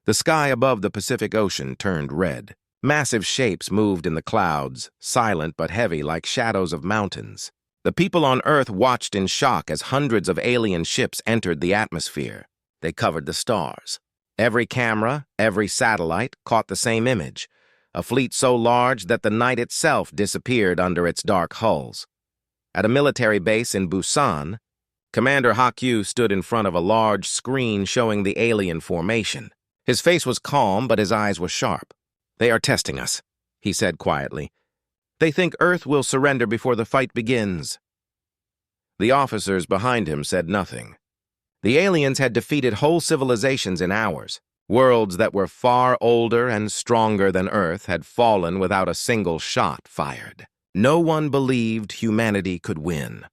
The sky above the Pacific Ocean turned red. Massive shapes moved in the clouds, silent but heavy like shadows of mountains. The people on Earth watched in shock as hundreds of alien ships entered the atmosphere. They covered the stars. Every camera, every satellite caught the same image, a fleet so large that the night itself disappeared under its dark hulls. At a military base in Busan, Commander Hakyu stood in front of a large screen showing the alien formation. His face was calm, but his eyes were sharp. "They are testing us," he said quietly. "They think Earth will surrender before the fight begins." The officers behind him said nothing. The aliens had defeated whole civilizations in hours. Worlds that were far older and stronger than Earth had fallen without a single shot fired. No one believed humanity could win.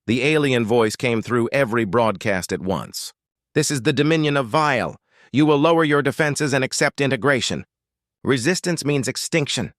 The alien voice came through every broadcast at once. "This is the Dominion of Vile. You will lower your defenses and accept integration. Resistance means extinction."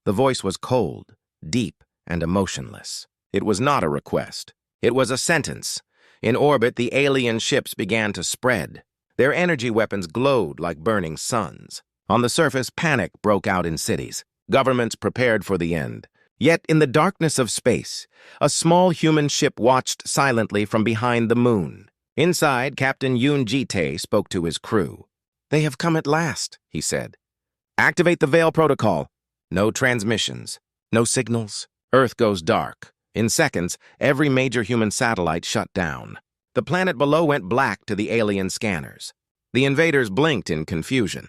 The voice was cold, deep, and emotionless. It was not a request. It was a sentence. In orbit, the alien ships began to spread. Their energy weapons glowed like burning suns. On the surface, panic broke out in cities. Governments prepared for the end. Yet, in the darkness of space, a small human ship watched silently from behind the moon. Inside, Captain Yoon Ji-tae spoke to his crew. "They have come at last," he said. "Activate the Veil Protocol. No transmissions. No signals. Earth goes dark. In seconds, every major human satellite shut down. The planet below went black to the alien scanners. The invaders blinked in confusion.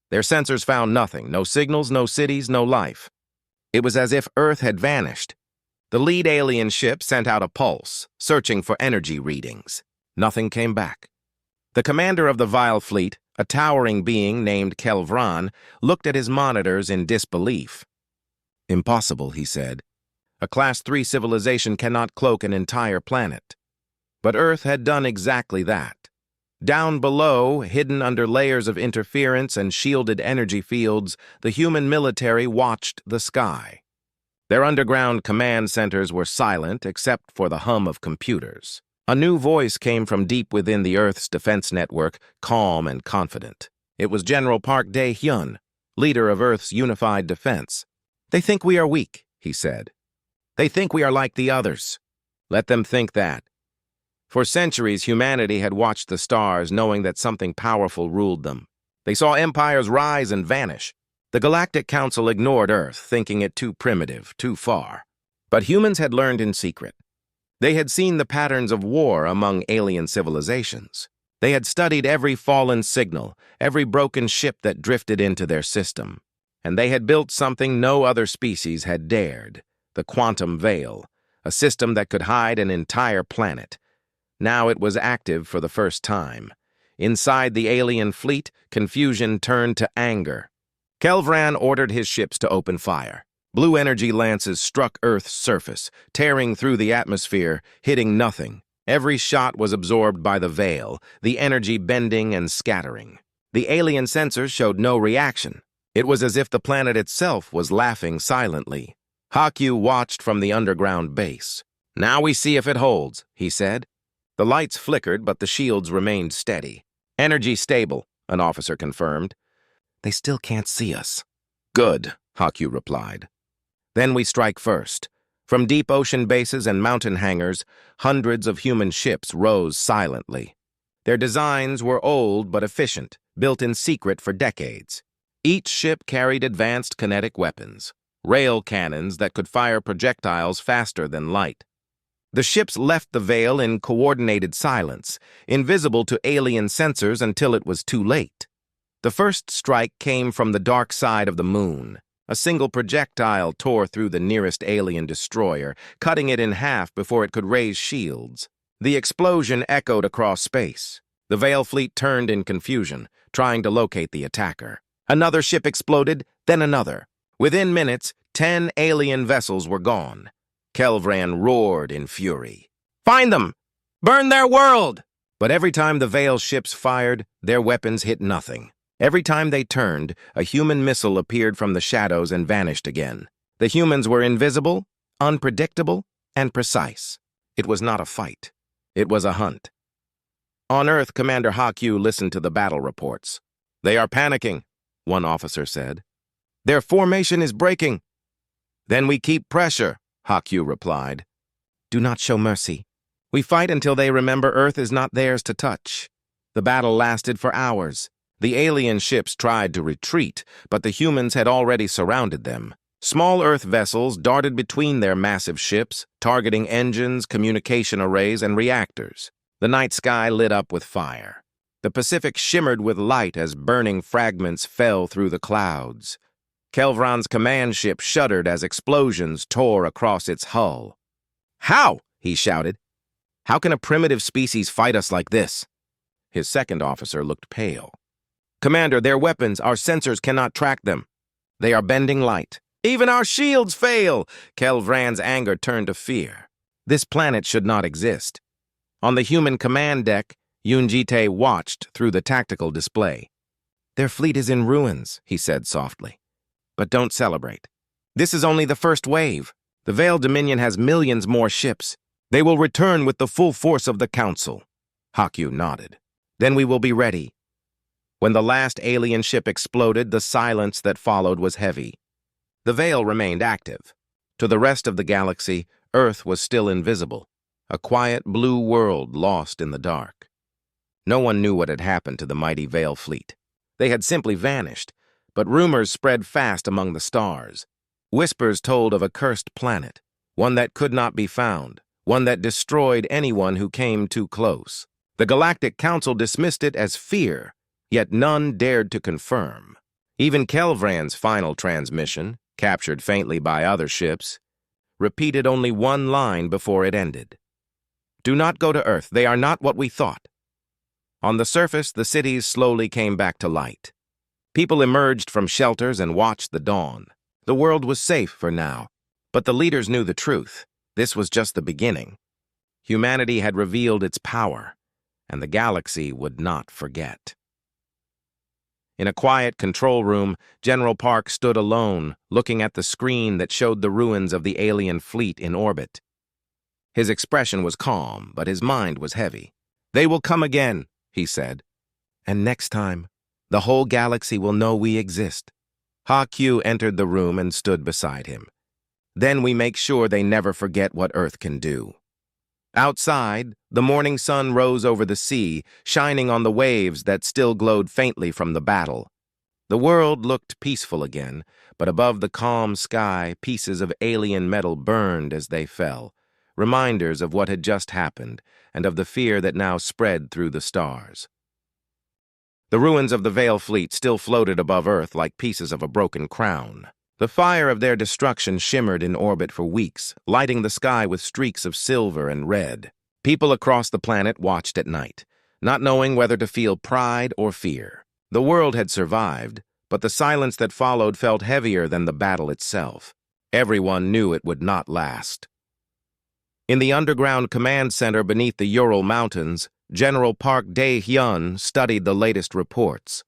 Their sensors found nothing. No signals, no cities, no life. It was as if Earth had vanished. The lead alien ship sent out a pulse, searching for energy readings. Nothing came back. The commander of the Vile Fleet, a towering being named Kelvran, looked at his monitors in disbelief. "Impossible," he said. "A Class 3 civilization cannot cloak an entire planet." But Earth had done exactly that. Down below, hidden under layers of interference and shielded energy fields, the human military watched the sky. Their underground command centers were silent except for the hum of computers. A new voice came from deep within the Earth's defense network, calm and confident. It was General Park Dae-hyun, leader of Earth's unified defense. "They think we are weak," he said. "They think we are like the others. Let them think that." For centuries, humanity had watched the stars knowing that something powerful ruled them. They saw empires rise and vanish. The Galactic Council ignored Earth, thinking it too primitive, too far. But humans had learned in secret. They had seen the patterns of war among alien civilizations. They had studied every fallen signal, every broken ship that drifted into their system. And they had built something no other species had dared, the quantum veil, a system that could hide an entire planet. Now it was active for the first time. Inside the alien fleet, confusion turned to anger. Kelvran ordered his ships to open fire. Blue energy lances struck Earth's surface, tearing through the atmosphere, hitting nothing. Every shot was absorbed by the veil, the energy bending and scattering. The alien sensors showed no reaction. It was as if the planet itself was laughing silently. Hakyu watched from the underground base. "Now we see if it holds," he said. The lights flickered, but the shields remained steady. "Energy stable," an officer confirmed. "They still can't see us." "Good," Hakyu replied. "Then we strike first." From deep ocean bases and mountain hangars, hundreds of human ships rose silently. Their designs were old but efficient, built in secret for decades. Each ship carried advanced kinetic weapons, rail cannons that could fire projectiles faster than light. The ships left the veil in coordinated silence, invisible to alien sensors until it was too late. The first strike came from the dark side of the moon. A single projectile tore through the nearest alien destroyer, cutting it in half before it could raise shields. The explosion echoed across space. The Veil fleet turned in confusion, trying to locate the attacker. Another ship exploded, then another. Within minutes, 10 alien vessels were gone. Kelvran roared in fury. "Find them! Burn their world!" But every time the Veil ships fired, their weapons hit nothing. Every time they turned, a human missile appeared from the shadows and vanished again. The humans were invisible, unpredictable, and precise. It was not a fight. It was a hunt. On Earth, Commander Hakyu listened to the battle reports. "They are panicking," one officer said. "Their formation is breaking." "Then we keep pressure," Hakyu replied. "Do not show mercy. We fight until they remember Earth is not theirs to touch." The battle lasted for hours. The alien ships tried to retreat, but the humans had already surrounded them. Small Earth vessels darted between their massive ships, targeting engines, communication arrays, and reactors. The night sky lit up with fire. The Pacific shimmered with light as burning fragments fell through the clouds. Kelvran's command ship shuddered as explosions tore across its hull. "How?" he shouted. "How can a primitive species fight us like this?" His second officer looked pale. "Commander, their weapons, our sensors cannot track them. They are bending light. Even our shields fail!" Kelvran's anger turned to fear. This planet should not exist. On the human command deck, Yunjite watched through the tactical display. "Their fleet is in ruins," he said softly. "But don't celebrate. This is only the first wave. The Veiled Dominion has millions more ships. They will return with the full force of the Council." Hakyu nodded. "Then we will be ready." When the last alien ship exploded, the silence that followed was heavy. The Veil remained active. To the rest of the galaxy, Earth was still invisible, a quiet blue world lost in the dark. No one knew what had happened to the mighty Veil fleet. They had simply vanished, but rumors spread fast among the stars. Whispers told of a cursed planet, one that could not be found, one that destroyed anyone who came too close. The Galactic Council dismissed it as fear, yet none dared to confirm. Even Kelvran's final transmission, captured faintly by other ships, repeated only one line before it ended. "Do not go to Earth. They are not what we thought." On the surface, the cities slowly came back to light. People emerged from shelters and watched the dawn. The world was safe for now, but the leaders knew the truth. This was just the beginning. Humanity had revealed its power, and the galaxy would not forget. In a quiet control room, General Park stood alone, looking at the screen that showed the ruins of the alien fleet in orbit. His expression was calm, but his mind was heavy. "They will come again," he said. "And next time, the whole galaxy will know we exist." Hakyu entered the room and stood beside him. "Then we make sure they never forget what Earth can do." Outside, the morning sun rose over the sea, shining on the waves that still glowed faintly from the battle. The world looked peaceful again, but above the calm sky, pieces of alien metal burned as they fell, reminders of what had just happened and of the fear that now spread through the stars. The ruins of the Veil fleet still floated above Earth like pieces of a broken crown. The fire of their destruction shimmered in orbit for weeks, lighting the sky with streaks of silver and red. People across the planet watched at night, not knowing whether to feel pride or fear. The world had survived, but the silence that followed felt heavier than the battle itself. Everyone knew it would not last. In the underground command center beneath the Ural Mountains, General Park Dae-hyun studied the latest reports.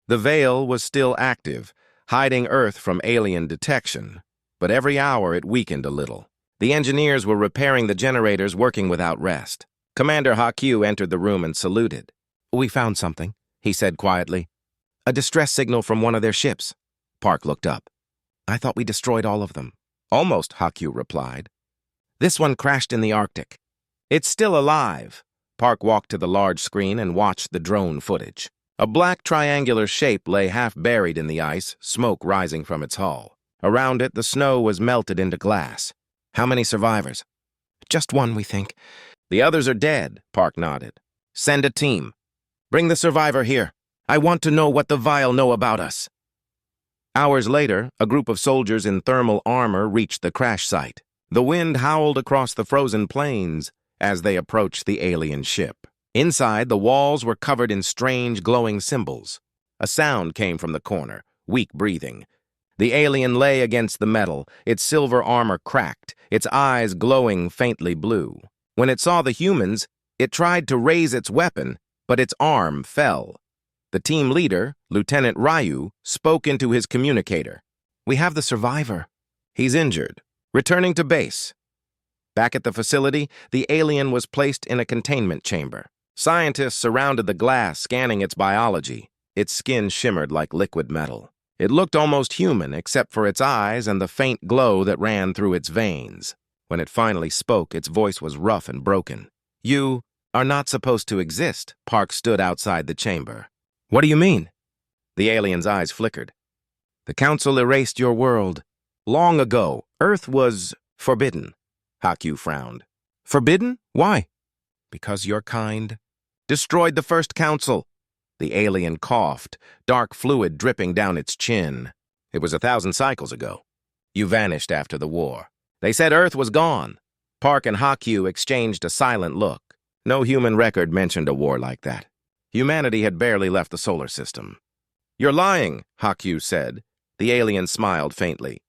The Veil was still active, hiding Earth from alien detection, but every hour it weakened a little. The engineers were repairing the generators, working without rest. Commander Hakyu entered the room and saluted. "We found something," he said quietly. "A distress signal from one of their ships." Park looked up. "I thought we destroyed all of them." "Almost," Hakyu replied. "This one crashed in the Arctic. It's still alive." Park walked to the large screen and watched the drone footage. A black triangular shape lay half buried in the ice, smoke rising from its hull. Around it, the snow was melted into glass. "How many survivors?" "Just one, we think." "The others are dead," Park nodded. "Send a team. Bring the survivor here. I want to know what the Vile know about us." Hours later, a group of soldiers in thermal armor reached the crash site. The wind howled across the frozen plains as they approached the alien ship. Inside, the walls were covered in strange, glowing symbols. A sound came from the corner, weak breathing. The alien lay against the metal, its silver armor cracked, its eyes glowing faintly blue. When it saw the humans, it tried to raise its weapon, but its arm fell. The team leader, Lieutenant Ryu, spoke into his communicator. "We have the survivor. He's injured. Returning to base." Back at the facility, the alien was placed in a containment chamber. Scientists surrounded the glass, scanning its biology. Its skin shimmered like liquid metal. It looked almost human, except for its eyes and the faint glow that ran through its veins. When it finally spoke, its voice was rough and broken. "You are not supposed to exist." Park stood outside the chamber. "What do you mean?" The alien's eyes flickered. "The Council erased your world. Long ago, Earth was forbidden." Hakyu frowned. "Forbidden? Why?" "Because your kind destroyed the first Council." The alien coughed, dark fluid dripping down its chin. "It was 1,000 cycles ago. You vanished after the war. They said Earth was gone." Park and Hakyu exchanged a silent look. No human record mentioned a war like that. Humanity had barely left the solar system. "You're lying," Hakyu said. The alien smiled faintly.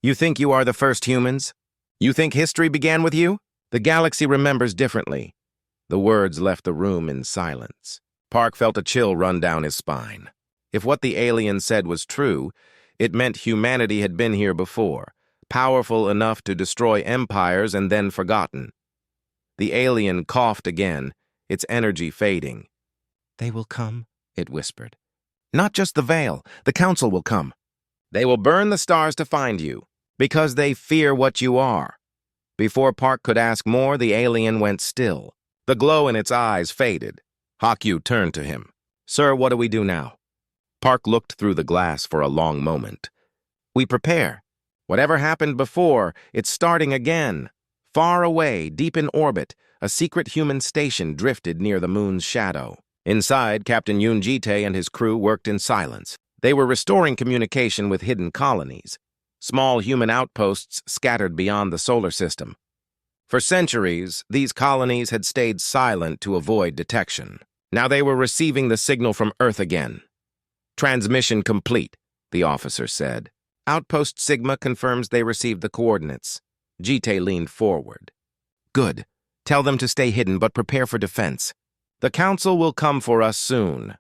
"You think you are the first humans? You think history began with you? The galaxy remembers differently." The words left the room in silence. Park felt a chill run down his spine. If what the alien said was true, it meant humanity had been here before, powerful enough to destroy empires and then forgotten. The alien coughed again, its energy fading. "They will come," it whispered. "Not just the Veil. The Council will come. They will burn the stars to find you, because they fear what you are." Before Park could ask more, the alien went still. The glow in its eyes faded. Hakyu turned to him. "Sir, what do we do now?" Park looked through the glass for a long moment. "We prepare. Whatever happened before, it's starting again." Far away, deep in orbit, a secret human station drifted near the moon's shadow. Inside, Captain Yoon Jite and his crew worked in silence. They were restoring communication with hidden colonies, small human outposts scattered beyond the solar system. For centuries, these colonies had stayed silent to avoid detection. Now they were receiving the signal from Earth again. "Transmission complete," the officer said. "Outpost Sigma confirms they received the coordinates." Jite leaned forward. "Good. Tell them to stay hidden, but prepare for defense. The Council will come for us soon."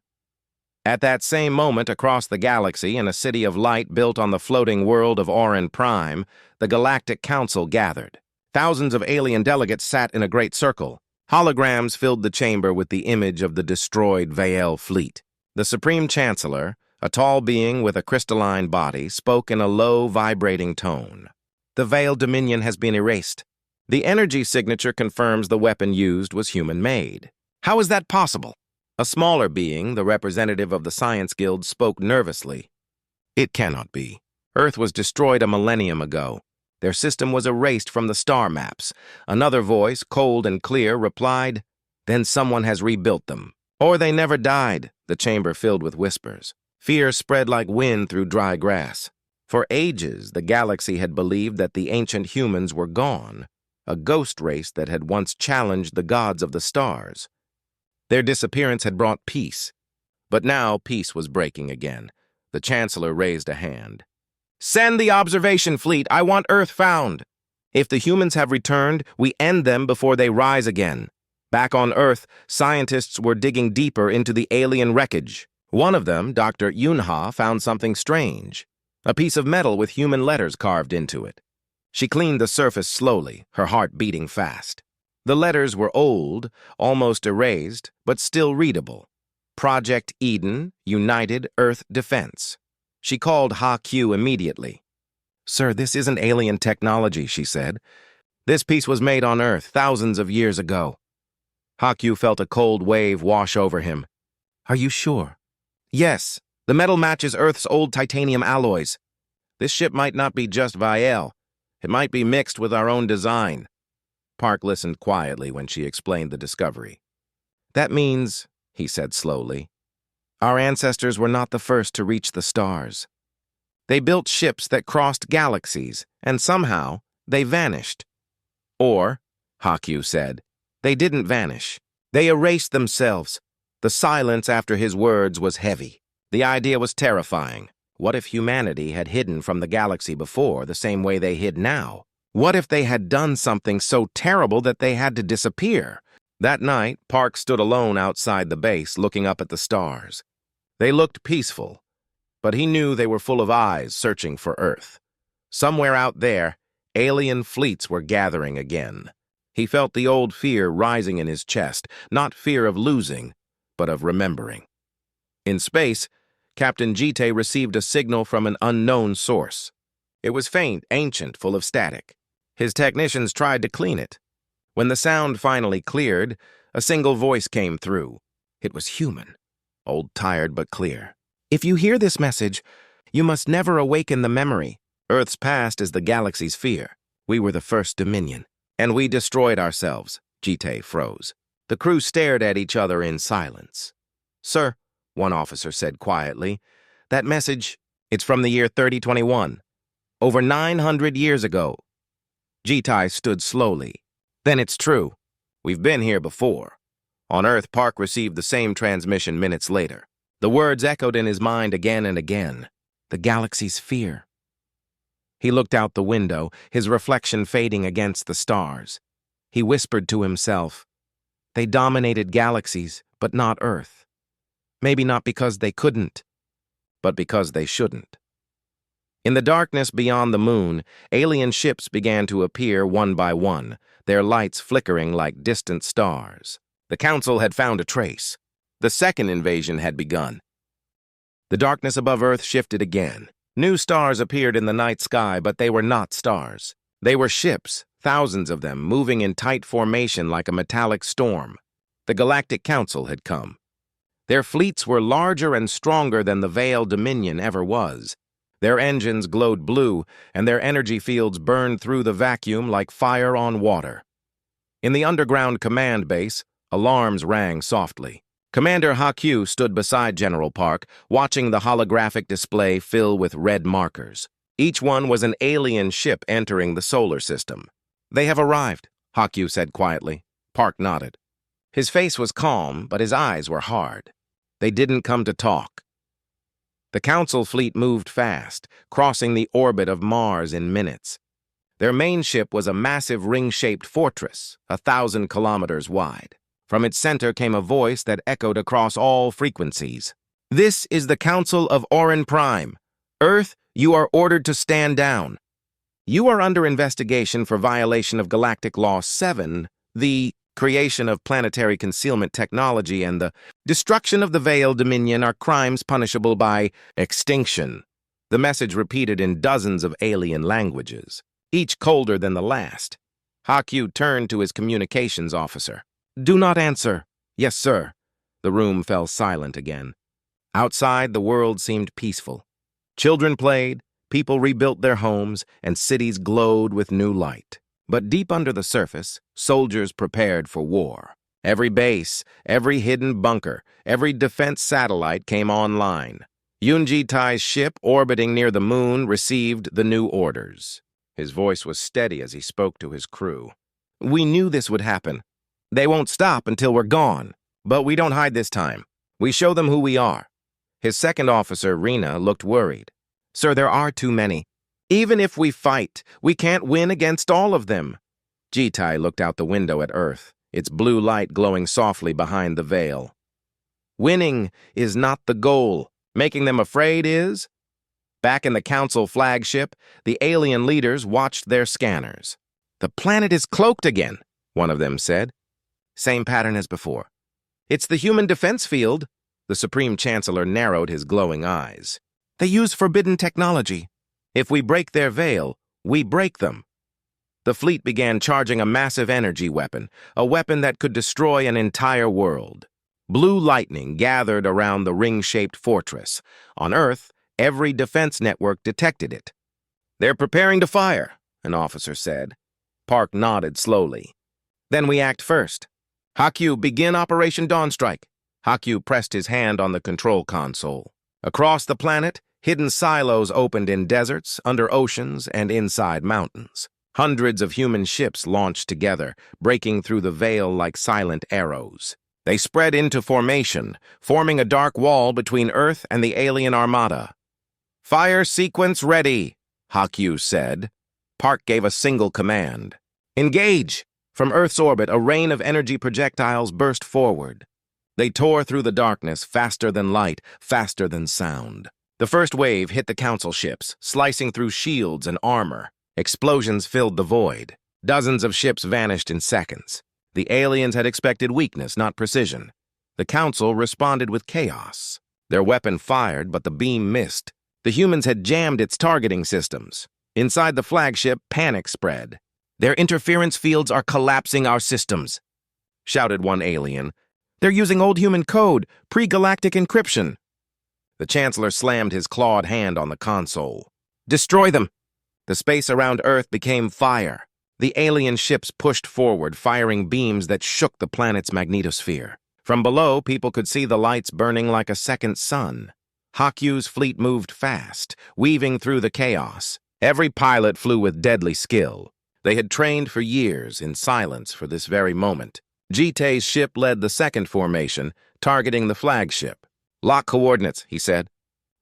At that same moment, across the galaxy, in a city of light built on the floating world of Orin Prime, the Galactic Council gathered. Thousands of alien delegates sat in a great circle. Holograms filled the chamber with the image of the destroyed Veil fleet. The Supreme Chancellor, a tall being with a crystalline body, spoke in a low, vibrating tone. "The Veil Dominion has been erased. The energy signature confirms the weapon used was human-made." "How is that possible?" A smaller being, the representative of the Science Guild, spoke nervously. "It cannot be. Earth was destroyed a millennium ago. Their system was erased from the star maps." Another voice, cold and clear, replied, "Then someone has rebuilt them. Or they never died." The chamber filled with whispers. Fear spread like wind through dry grass. For ages, the galaxy had believed that the ancient humans were gone, a ghost race that had once challenged the gods of the stars. Their disappearance had brought peace. But now peace was breaking again. The Chancellor raised a hand. "Send the observation fleet. I want Earth found. If the humans have returned, we end them before they rise again." Back on Earth, scientists were digging deeper into the alien wreckage. One of them, Dr. Yunha, found something strange. A piece of metal with human letters carved into it. She cleaned the surface slowly, her heart beating fast. The letters were old, almost erased, but still readable. Project Eden, United Earth Defense. She called Ha-Q immediately. "Sir, this isn't alien technology," she said. "This piece was made on Earth thousands of years ago." Ha-Q felt a cold wave wash over him. "Are you sure?" "Yes. The metal matches Earth's old titanium alloys. This ship might not be just Vael. It might be mixed with our own design." Park listened quietly when she explained the discovery. "That means," he said slowly, "our ancestors were not the first to reach the stars. They built ships that crossed galaxies, and somehow they vanished." "Or," Ha-Q said, "they didn't vanish. They erased themselves." The silence after his words was heavy. The idea was terrifying. What if humanity had hidden from the galaxy before, the same way they hid now? What if they had done something so terrible that they had to disappear? That night, Park stood alone outside the base, looking up at the stars. They looked peaceful, but he knew they were full of eyes searching for Earth. Somewhere out there, alien fleets were gathering again. He felt the old fear rising in his chest, not fear of losing, but of remembering. In space, Captain Jite received a signal from an unknown source. It was faint, ancient, full of static. His technicians tried to clean it. When the sound finally cleared, a single voice came through. It was human, old, tired, but clear. If you hear this message, you must never awaken the memory. Earth's past is the galaxy's fear. We were the first dominion, and we destroyed ourselves. Jite froze. The crew stared at each other in silence. Sir, one officer said quietly, that message, it's from the year 3021. Over 900 years ago. Jite stood slowly. Then it's true. We've been here before. On Earth, Park received the same transmission minutes later. The words echoed in his mind again and again. The galaxy's fear. He looked out the window, his reflection fading against the stars. He whispered to himself, they dominated galaxies, but not Earth. Maybe not because they couldn't, but because they shouldn't. In the darkness beyond the moon, alien ships began to appear one by one, their lights flickering like distant stars. The Council had found a trace. The second invasion had begun. The darkness above Earth shifted again. New stars appeared in the night sky, but they were not stars. They were ships, thousands of them, moving in tight formation like a metallic storm. The Galactic Council had come. Their fleets were larger and stronger than the Veil Dominion ever was. Their engines glowed blue, and their energy fields burned through the vacuum like fire on water. In the underground command base, alarms rang softly. Commander HFY stood beside General Park, watching the holographic display fill with red markers. Each one was an alien ship entering the solar system. They have arrived, HFY said quietly. Park nodded. His face was calm, but his eyes were hard. They didn't come to talk. The Council fleet moved fast, crossing the orbit of Mars in minutes. Their main ship was a massive ring-shaped fortress, 1,000 kilometers wide. From its center came a voice that echoed across all frequencies. This is the Council of Orin Prime. Earth, you are ordered to stand down. You are under investigation for violation of Galactic Law 7, the creation of planetary concealment technology, and the destruction of the Veil Dominion are crimes punishable by extinction. The message repeated in dozens of alien languages, each colder than the last. HFY turned to his communications officer. Do not answer. Yes, sir. The room fell silent again. Outside, the world seemed peaceful. Children played, people rebuilt their homes, and cities glowed with new light. But deep under the surface, soldiers prepared for war. Every base, every hidden bunker, every defense satellite came online. Yunji Tai's ship, orbiting near the moon, received the new orders. His voice was steady as he spoke to his crew. We knew this would happen. They won't stop until we're gone. But we don't hide this time. We show them who we are. His second officer, Rena, looked worried. Sir, there are too many. Even if we fight, we can't win against all of them. Jitai looked out the window at Earth, its blue light glowing softly behind the veil. Winning is not the goal. Making them afraid is? Back in the Council flagship, the alien leaders watched their scanners. The planet is cloaked again, one of them said. Same pattern as before. It's the human defense field. The Supreme Chancellor narrowed his glowing eyes. They use forbidden technology. If we break their veil, we break them. The fleet began charging a massive energy weapon, a weapon that could destroy an entire world. Blue lightning gathered around the ring-shaped fortress. On Earth, every defense network detected it. They're preparing to fire, an officer said. Park nodded slowly. Then we act first. HFY, begin Operation Dawnstrike. HFY pressed his hand on the control console. Across the planet, hidden silos opened in deserts, under oceans, and inside mountains. Hundreds of human ships launched together, breaking through the veil like silent arrows. They spread into formation, forming a dark wall between Earth and the alien armada. Fire sequence ready, HFY said. Park gave a single command. Engage! From Earth's orbit, a rain of energy projectiles burst forward. They tore through the darkness faster than light, faster than sound. The first wave hit the Council ships, slicing through shields and armor. Explosions filled the void. Dozens of ships vanished in seconds. The aliens had expected weakness, not precision. The Council responded with chaos. Their weapon fired, but the beam missed. The humans had jammed its targeting systems. Inside the flagship, panic spread. "Their interference fields are collapsing our systems," shouted one alien. "They're using old human code, pre-galactic encryption." The Chancellor slammed his clawed hand on the console. "Destroy them!" The space around Earth became fire. The alien ships pushed forward, firing beams that shook the planet's magnetosphere. From below, people could see the lights burning like a second sun. Hakyu's fleet moved fast, weaving through the chaos. Every pilot flew with deadly skill. They had trained for years in silence for this very moment. Jitei's ship led the second formation, targeting the flagship. "Lock coordinates," he said.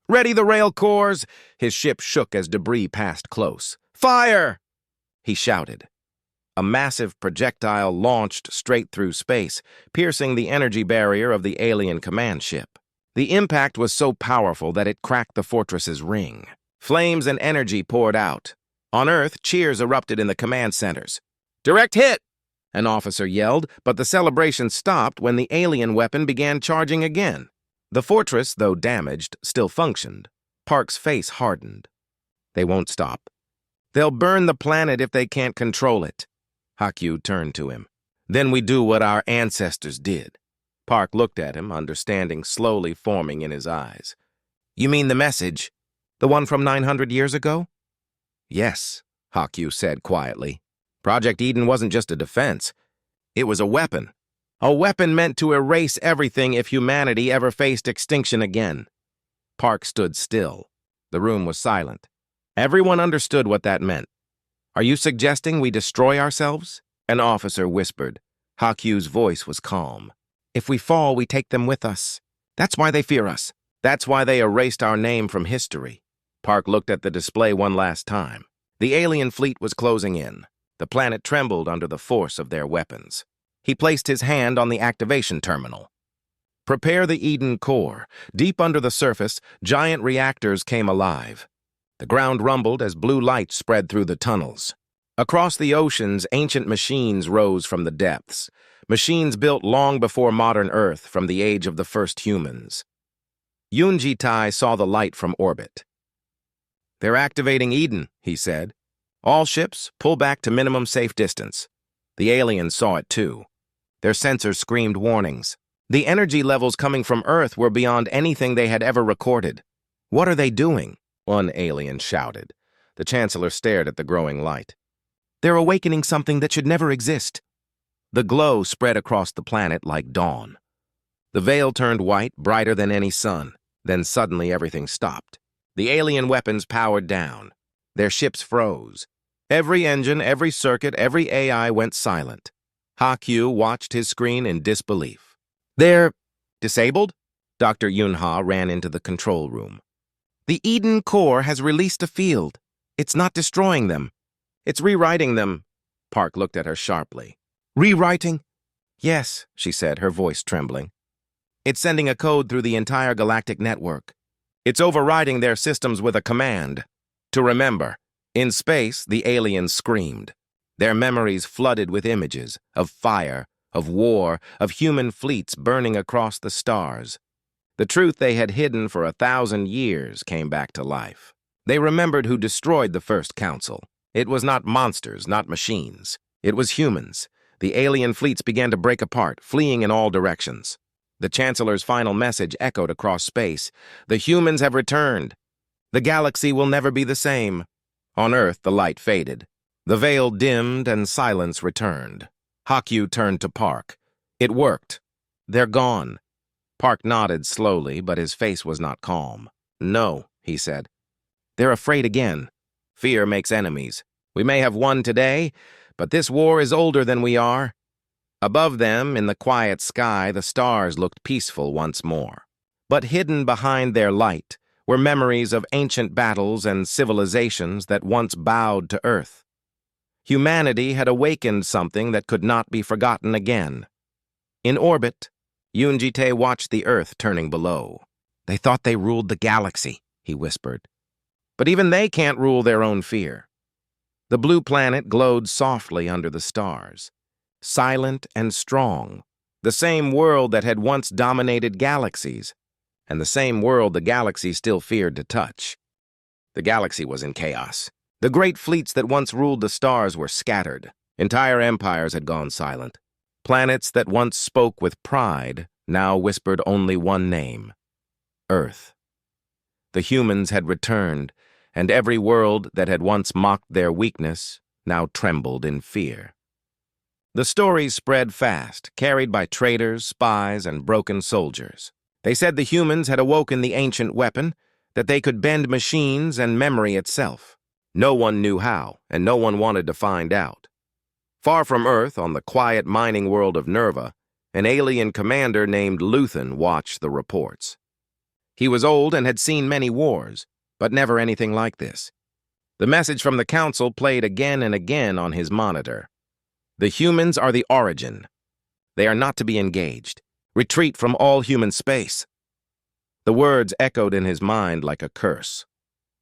"Ready the rail cores!" His ship shook as debris passed close. "Fire!" he shouted. A massive projectile launched straight through space, piercing the energy barrier of the alien command ship. The impact was so powerful that it cracked the fortress's ring. Flames and energy poured out. On Earth, cheers erupted in the command centers. "Direct hit!" an officer yelled, but the celebration stopped when the alien weapon began charging again. The fortress, though damaged, still functioned. Park's face hardened. "They won't stop. They'll burn the planet if they can't control it." Hakyu turned to him. "Then we do what our ancestors did." Park looked at him, understanding slowly forming in his eyes. "You mean the message? The one from 900 years ago?" "Yes," Hakyu said quietly. "Project Eden wasn't just a defense. It was a weapon. A weapon meant to erase everything if humanity ever faced extinction again." Park stood still. The room was silent. Everyone understood what that meant. "Are you suggesting we destroy ourselves?" an officer whispered. Hakyu's voice was calm. "If we fall, we take them with us. That's why they fear us. That's why they erased our name from history." Park looked at the display one last time. The alien fleet was closing in. The planet trembled under the force of their weapons. He placed his hand on the activation terminal. "Prepare the Eden core." Deep under the surface, giant reactors came alive. The ground rumbled as blue light spread through the tunnels. Across the oceans, ancient machines rose from the depths. Machines built long before modern Earth, from the age of the first humans. Yunji-tai saw the light from orbit. "They're activating Eden," he said. "All ships, pull back to minimum safe distance." The aliens saw it too. Their sensors screamed warnings. The energy levels coming from Earth were beyond anything they had ever recorded. "What are they doing?" one alien shouted. The Chancellor stared at the growing light. "They're awakening something that should never exist." The glow spread across the planet like dawn. The veil turned white, brighter than any sun. Then suddenly everything stopped. The alien weapons powered down. Their ships froze. Every engine, every circuit, every AI went silent. Hakyu watched his screen in disbelief. "They're disabled?" Dr. Yunha ran into the control room. "The Eden core has released a field. It's not destroying them. It's rewriting them." Park looked at her sharply. "Rewriting?" "Yes," she said, her voice trembling. "It's sending a code through the entire galactic network. It's overriding their systems with a command. To remember." In space, the aliens screamed. Their memories flooded with images of fire, of war, of human fleets burning across the stars. The truth they had hidden for 1,000 years came back to life. They remembered who destroyed the first council. It was not monsters, not machines. It was humans. The alien fleets began to break apart, fleeing in all directions. The Chancellor's final message echoed across space. "The humans have returned. The galaxy will never be the same." On Earth, the light faded. The veil dimmed and silence returned. Hakyu turned to Park. "It worked. They're gone." Park nodded slowly, but his face was not calm. "No," he said. "They're afraid again. Fear makes enemies. We may have won today, but this war is older than we are." Above them, in the quiet sky, the stars looked peaceful once more. But hidden behind their light were memories of ancient battles and civilizations that once bowed to Earth. Humanity had awakened something that could not be forgotten again. In orbit, Yunji-tae watched the Earth turning below. "They thought they ruled the galaxy," he whispered. "But even they can't rule their own fear." The blue planet glowed softly under the stars, silent and strong, the same world that had once dominated galaxies, and the same world the galaxy still feared to touch. The galaxy was in chaos. The great fleets that once ruled the stars were scattered. Entire empires had gone silent. Planets that once spoke with pride now whispered only one name: Earth. The humans had returned, and every world that had once mocked their weakness now trembled in fear. The stories spread fast, carried by traitors, spies, and broken soldiers. They said the humans had awoken the ancient weapon, that they could bend machines and memory itself. No one knew how, and no one wanted to find out. Far from Earth, on the quiet mining world of Nerva, an alien commander named Luthen watched the reports. He was old and had seen many wars, but never anything like this. The message from the Council played again and again on his monitor. The humans are the origin. They are not to be engaged. Retreat from all human space. The words echoed in his mind like a curse.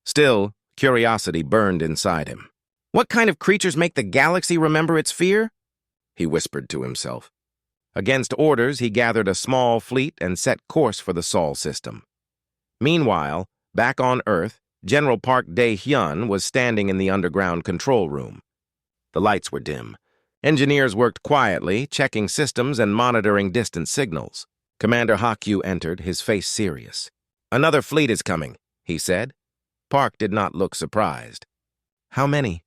Still, curiosity burned inside him. What kind of creatures make the galaxy remember its fear? He whispered to himself. Against orders, he gathered a small fleet and set course for the Sol system. Meanwhile, back on Earth, General Park Dae-hyun was standing in the underground control room. The lights were dim. Engineers worked quietly, checking systems and monitoring distant signals. Commander Ha-kyu entered, his face serious. "Another fleet is coming," he said. Park did not look surprised. "How many?"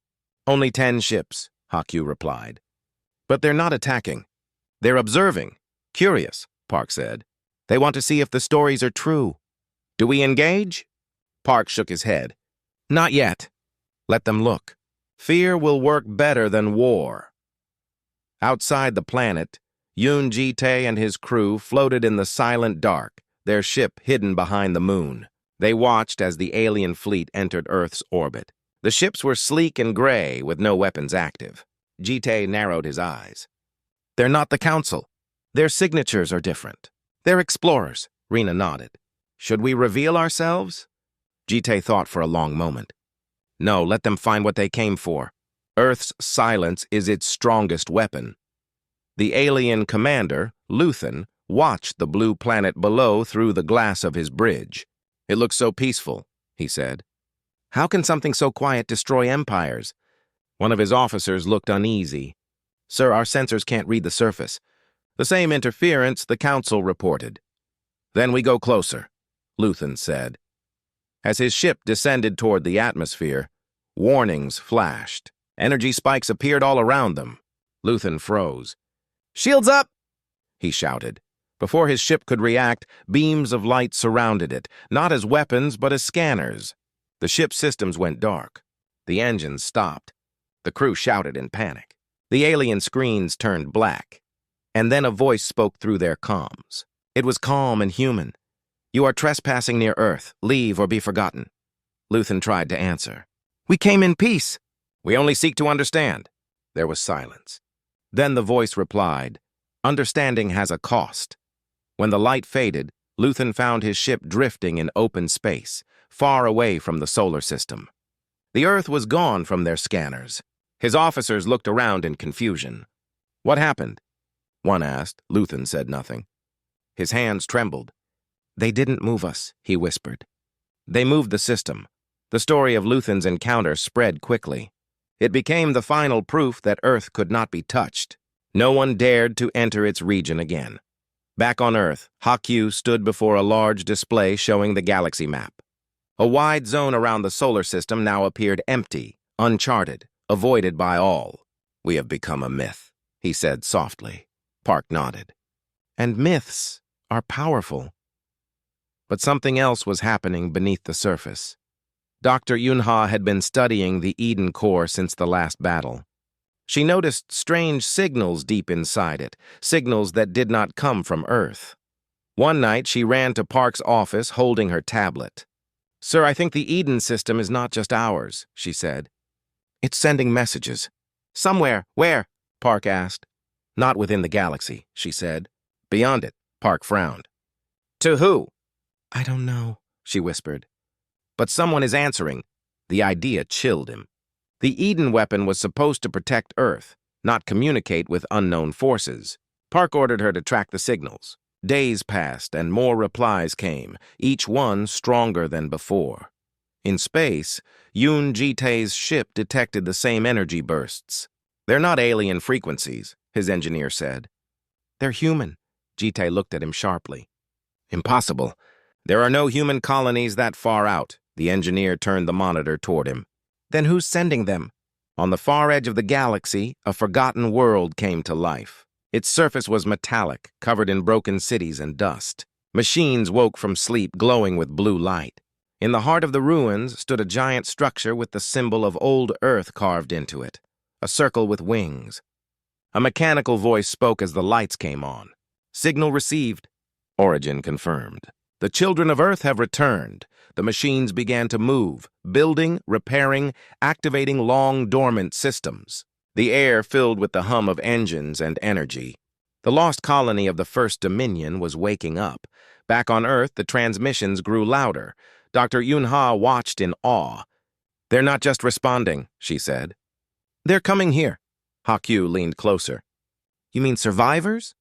"Only 10 ships," Ha-kyu replied. "But they're not attacking. They're observing. Curious," Park said. "They want to see if the stories are true. Do we engage?" Park shook his head. "Not yet. Let them look. Fear will work better than war." Outside the planet, Yoon Ji-tae and his crew floated in the silent dark, their ship hidden behind the moon. They watched as the alien fleet entered Earth's orbit. The ships were sleek and gray, with no weapons active. Ji-tae narrowed his eyes. "They're not the Council. Their signatures are different. They're explorers," Rena nodded. "Should we reveal ourselves?" Ji-tae thought for a long moment. "No, let them find what they came for. Earth's silence is its strongest weapon." The alien commander, Luthen, watched the blue planet below through the glass of his bridge. "It looks so peaceful," he said. "How can something so quiet destroy empires?" One of his officers looked uneasy. "Sir, our sensors can't read the surface." "The same interference," the Council reported. "Then we go closer," Luthen said. As his ship descended toward the atmosphere, warnings flashed. Energy spikes appeared all around them. Luthen froze. "Shields up!" he shouted. Before his ship could react, beams of light surrounded it, not as weapons but as scanners. The ship's systems went dark. The engines stopped. The crew shouted in panic. The alien screens turned black. And then a voice spoke through their comms. It was calm and human. "You are trespassing near Earth. Leave or be forgotten." Luthen tried to answer. "We came in peace." "We only seek to understand." There was silence. Then the voice replied, "Understanding has a cost." When the light faded, Luthen found his ship drifting in open space, far away from the solar system. The Earth was gone from their scanners. His officers looked around in confusion. "What happened?" one asked. Luthen said nothing. His hands trembled. "They didn't move us," he whispered. They moved the system. The story of Luthen's encounter spread quickly. It became the final proof that Earth could not be touched. No one dared to enter its region again. Back on Earth, Ha-kyu stood before a large display showing the galaxy map. A wide zone around the solar system now appeared empty, uncharted, avoided by all. "We have become a myth," he said softly. Park nodded. "And myths are powerful." But something else was happening beneath the surface. Dr. Yunha had been studying the Eden core since the last battle. She noticed strange signals deep inside it, signals that did not come from Earth. One night, she ran to Park's office holding her tablet. "Sir, I think the Eden system is not just ours," she said. "It's sending messages." "Somewhere. Where?" Park asked. "Not within the galaxy," she said. "Beyond it," Park frowned. "To who?" "I don't know," she whispered. "But someone is answering." The idea chilled him. The Eden weapon was supposed to protect Earth, not communicate with unknown forces. Park ordered her to track the signals. Days passed and more replies came, each one stronger than before. In space, Yoon Ji-tae's ship detected the same energy bursts. "They're not alien frequencies," his engineer said. "They're human." Ji-tae looked at him sharply. "Impossible. There are no human colonies that far out." The engineer turned the monitor toward him. "Then who's sending them?" On the far edge of the galaxy, a forgotten world came to life. Its surface was metallic, covered in broken cities and dust. Machines woke from sleep, glowing with blue light. In the heart of the ruins stood a giant structure with the symbol of old Earth carved into it, a circle with wings. A mechanical voice spoke as the lights came on. "Signal received." Origin confirmed. "The children of Earth have returned." The machines began to move, building, repairing, activating long dormant systems. The air filled with the hum of engines and energy. The lost colony of the First Dominion was waking up. Back on Earth, the transmissions grew louder. Dr. Yun-ha watched in awe. "They're not just responding," she said. "They're coming here." Ha-Kyu leaned closer. "You mean survivors?"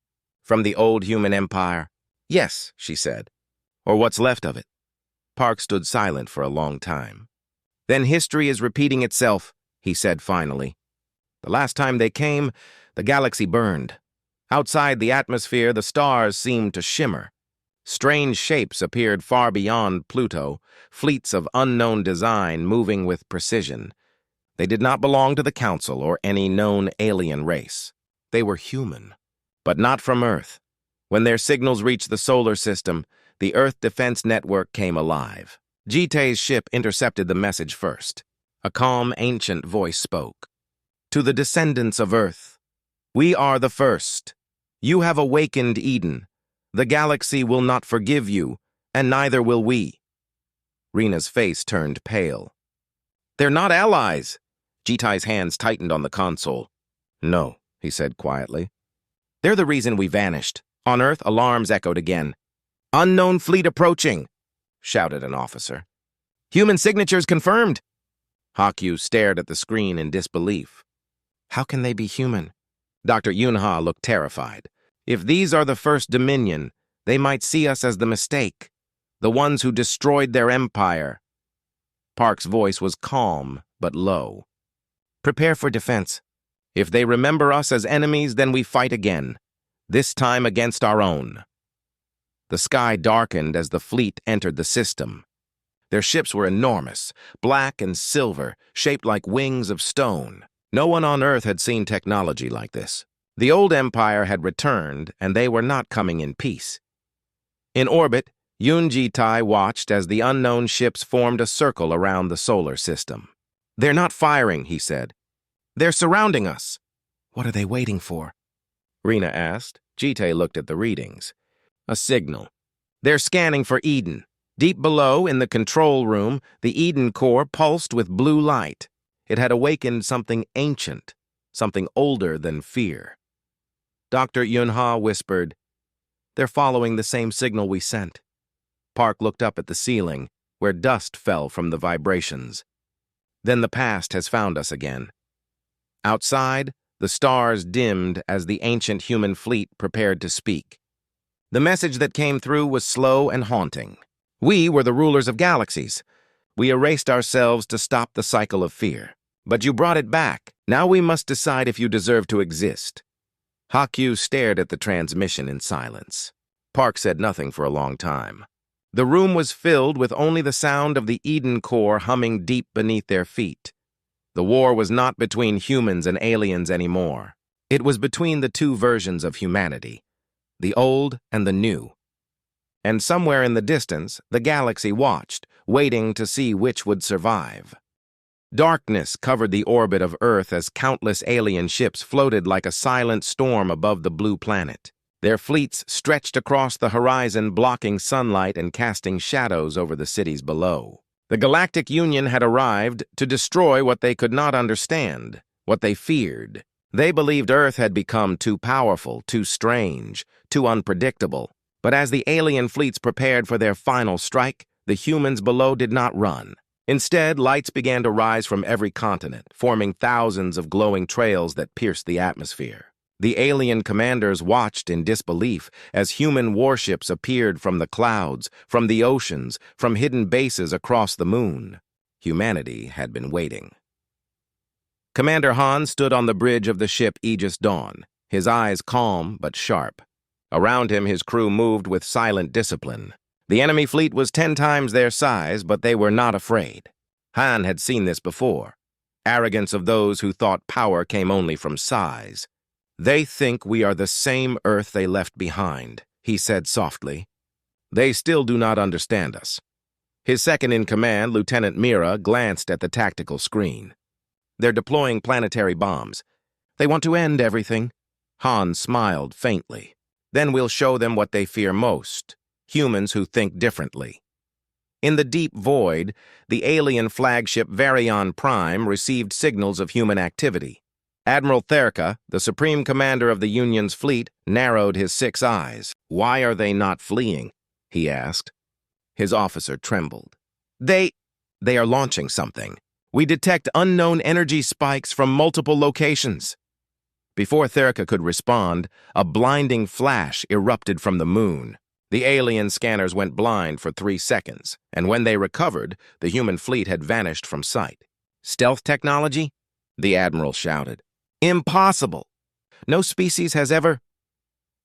"From the old human empire?" "Yes," she said. "Or what's left of it." Park stood silent for a long time. "Then history is repeating itself," he said finally. "The last time they came, the galaxy burned. Outside the atmosphere, the stars seemed to shimmer. Strange shapes appeared far beyond Pluto, fleets of unknown design moving with precision. They did not belong to the Council or any known alien race. They were human, but not from Earth. When their signals reached the solar system, the Earth Defense Network came alive. Ji-tae's ship intercepted the message first. A calm, ancient voice spoke. "To the descendants of Earth, we are the first. You have awakened Eden. The galaxy will not forgive you, and neither will we." Rina's face turned pale. "They're not allies." Ji-tae's hands tightened on the console. "No," he said quietly. "They're the reason we vanished." On Earth, alarms echoed again. "Unknown fleet approaching," shouted an officer. "Human signatures confirmed." Ha-Kyu stared at the screen in disbelief. "How can they be human?" Dr. Yun-ha looked terrified. "If these are the First Dominion, they might see us as the mistake, the ones who destroyed their empire." Park's voice was calm but low. "Prepare for defense. If they remember us as enemies, then we fight again, this time against our own." The sky darkened as the fleet entered the system. Their ships were enormous, black and silver, shaped like wings of stone. No one on Earth had seen technology like this. The old empire had returned, and they were not coming in peace. In orbit, Yoon Ji-tae watched as the unknown ships formed a circle around the solar system. "They're not firing," he said. "They're surrounding us." "What are they waiting for?" Rina asked. Ji-tae looked at the readings. "A signal. They're scanning for Eden." Deep below, in the control room, the Eden core pulsed with blue light. It had awakened something ancient, something older than fear. Dr. Yun-ha whispered, "They're following the same signal we sent." Park looked up at the ceiling, where dust fell from the vibrations. "Then the past has found us again." Outside, the stars dimmed as the ancient human fleet prepared to speak. The message that came through was slow and haunting. "We were the rulers of galaxies. We erased ourselves to stop the cycle of fear. But you brought it back. Now we must decide if you deserve to exist." Ha-Kyu stared at the transmission in silence. Park said nothing for a long time. The room was filled with only the sound of the Eden core humming deep beneath their feet. The war was not between humans and aliens anymore. It was between the two versions of humanity, the old and the new. And somewhere in the distance, the galaxy watched, waiting to see which would survive. Darkness covered the orbit of Earth as countless alien ships floated like a silent storm above the blue planet. Their fleets stretched across the horizon, blocking sunlight and casting shadows over the cities below. The Galactic Union had arrived to destroy what they could not understand, what they feared. They believed Earth had become too powerful, too strange, too unpredictable. But as the alien fleets prepared for their final strike, the humans below did not run. Instead, lights began to rise from every continent, forming thousands of glowing trails that pierced the atmosphere. The alien commanders watched in disbelief as human warships appeared from the clouds, from the oceans, from hidden bases across the moon. Humanity had been waiting. Commander Han stood on the bridge of the ship Aegis Dawn, his eyes calm but sharp. Around him, his crew moved with silent discipline. The enemy fleet was 10 times their size, but they were not afraid. Han had seen this before. Arrogance of those who thought power came only from size. "They think we are the same Earth they left behind," he said softly. "They still do not understand us." His second-in-command, Lieutenant Mira, glanced at the tactical screen. "They're deploying planetary bombs. They want to end everything." Han smiled faintly. "Then we'll show them what they fear most. Humans who think differently." In the deep void, the alien flagship Varion Prime received signals of human activity. Admiral Therka, the supreme commander of the Union's fleet, narrowed his 6 eyes. "Why are they not fleeing?" he asked. His officer trembled. They are launching something. We detect unknown energy spikes from multiple locations." Before Therka could respond, a blinding flash erupted from the moon. The alien scanners went blind for 3 seconds, and when they recovered, the human fleet had vanished from sight. "Stealth technology?" the Admiral shouted. "Impossible! No species has ever—"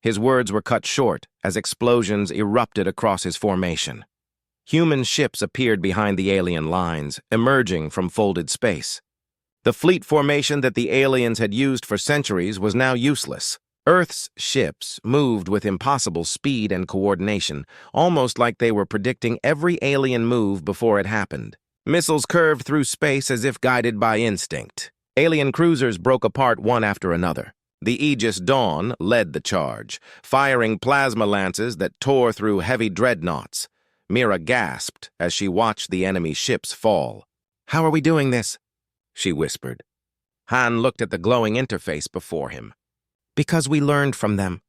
His words were cut short as explosions erupted across his formation. Human ships appeared behind the alien lines, emerging from folded space. The fleet formation that the aliens had used for centuries was now useless. Earth's ships moved with impossible speed and coordination, almost like they were predicting every alien move before it happened. Missiles curved through space as if guided by instinct. Alien cruisers broke apart one after another. The Aegis Dawn led the charge, firing plasma lances that tore through heavy dreadnoughts. Mira gasped as she watched the enemy ships fall. "How are we doing this?" she whispered. Han looked at the glowing interface before him. "Because we learned from them.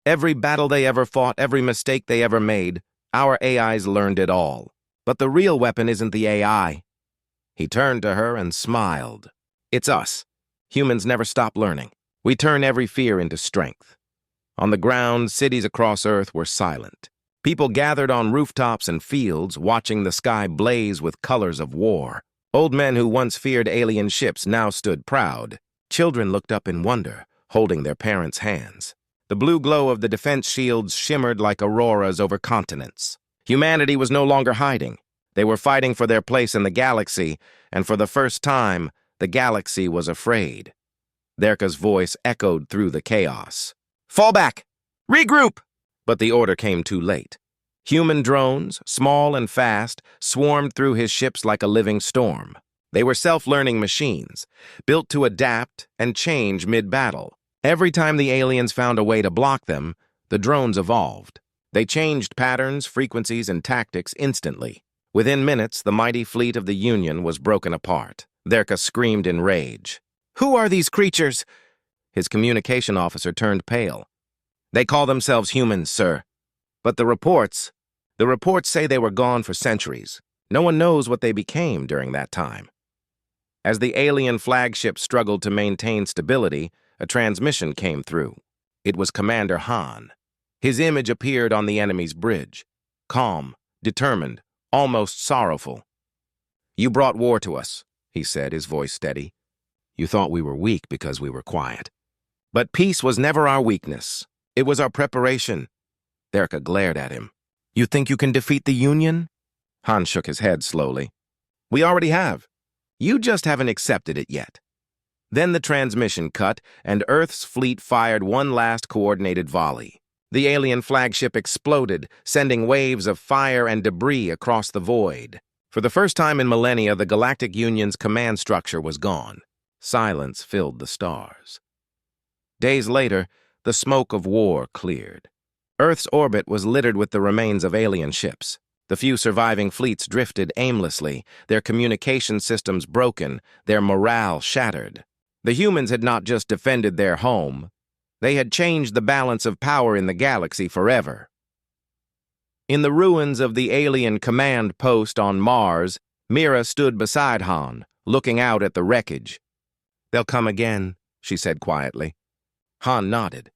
Every battle they ever fought, every mistake they ever made, our AIs learned it all. But the real weapon isn't the AI." He turned to her and smiled. "It's us. Humans never stop learning. We turn every fear into strength." On the ground, cities across Earth were silent. People gathered on rooftops and fields, watching the sky blaze with colors of war. Old men who once feared alien ships now stood proud. Children looked up in wonder, holding their parents' hands. The blue glow of the defense shields shimmered like auroras over continents. Humanity was no longer hiding. They were fighting for their place in the galaxy, and for the first time, the galaxy was afraid. Therka's voice echoed through the chaos. "Fall back! Regroup!" But the order came too late. Human drones, small and fast, swarmed through his ships like a living storm. They were self-learning machines, built to adapt and change mid-battle. Every time the aliens found a way to block them, the drones evolved. They changed patterns, frequencies, and tactics instantly. Within minutes, the mighty fleet of the Union was broken apart. Therka screamed in rage. "Who are these creatures?" His communication officer turned pale. "They call themselves humans, sir. But the reports say they were gone for centuries. No one knows what they became during that time." As the alien flagship struggled to maintain stability, a transmission came through. It was Commander Han. His image appeared on the enemy's bridge. Calm, determined, almost sorrowful. "You brought war to us," he said, his voice steady. "You thought we were weak because we were quiet. But peace was never our weakness. It was our preparation." Therka glared at him. "You think you can defeat the Union?" Han shook his head slowly. "We already have. You just haven't accepted it yet." Then the transmission cut, and Earth's fleet fired one last coordinated volley. The alien flagship exploded, sending waves of fire and debris across the void. For the first time in millennia, the Galactic Union's command structure was gone. Silence filled the stars. Days later, the smoke of war cleared. Earth's orbit was littered with the remains of alien ships. The few surviving fleets drifted aimlessly, their communication systems broken, their morale shattered. The humans had not just defended their home, they had changed the balance of power in the galaxy forever. In the ruins of the alien command post on Mars, Mira stood beside Han, looking out at the wreckage. "They'll come again," she said quietly. Han nodded.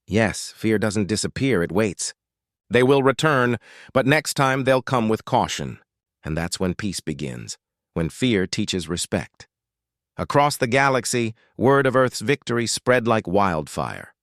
"Yes, fear doesn't disappear, it waits. They will return, but next time they'll come with caution. And that's when peace begins, when fear teaches respect." Across the galaxy, word of Earth's victory spread like wildfire.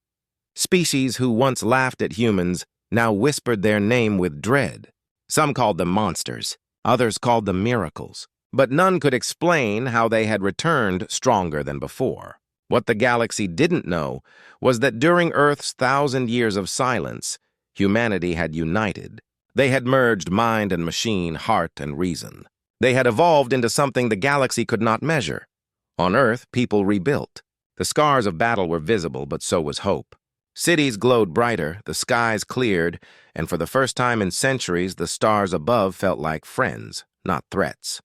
Species who once laughed at humans now whispered their name with dread. Some called them monsters, others called them miracles, but none could explain how they had returned stronger than before. What the galaxy didn't know was that during Earth's 1,000 years of silence, humanity had united. They had merged mind and machine, heart and reason. They had evolved into something the galaxy could not measure. On Earth, people rebuilt. The scars of battle were visible, but so was hope. Cities glowed brighter, the skies cleared, and for the first time in centuries, the stars above felt like friends, not threats.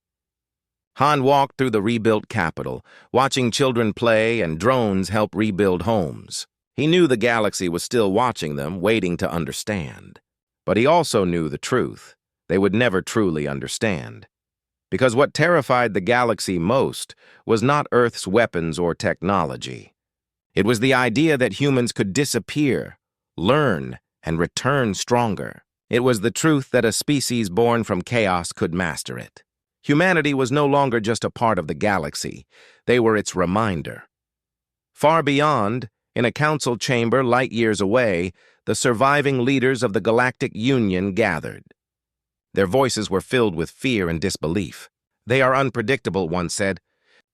Han walked through the rebuilt capital, watching children play and drones help rebuild homes. He knew the galaxy was still watching them, waiting to understand. But he also knew the truth. They would never truly understand. Because what terrified the galaxy most was not Earth's weapons or technology. It was the idea that humans could disappear, learn, and return stronger. It was the truth that a species born from chaos could master it. Humanity was no longer just a part of the galaxy. They were its reminder. Far beyond, in a council chamber light years away, the surviving leaders of the Galactic Union gathered. Their voices were filled with fear and disbelief. "They are unpredictable," one said.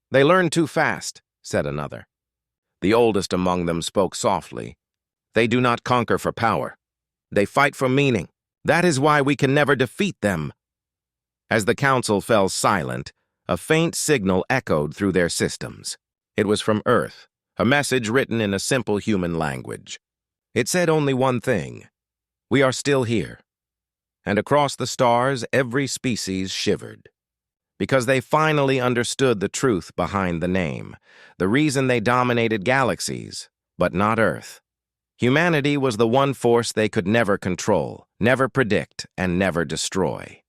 "They learn too fast," said another. The oldest among them spoke softly. "They do not conquer for power. They fight for meaning. That is why we can never defeat them." As the council fell silent, a faint signal echoed through their systems. It was from Earth, a message written in a simple human language. It said only one thing: "We are still here." And across the stars, every species shivered. Because they finally understood the truth behind the name, the reason they dominated galaxies, but not Earth. Humanity was the one force they could never control, never predict, and never destroy.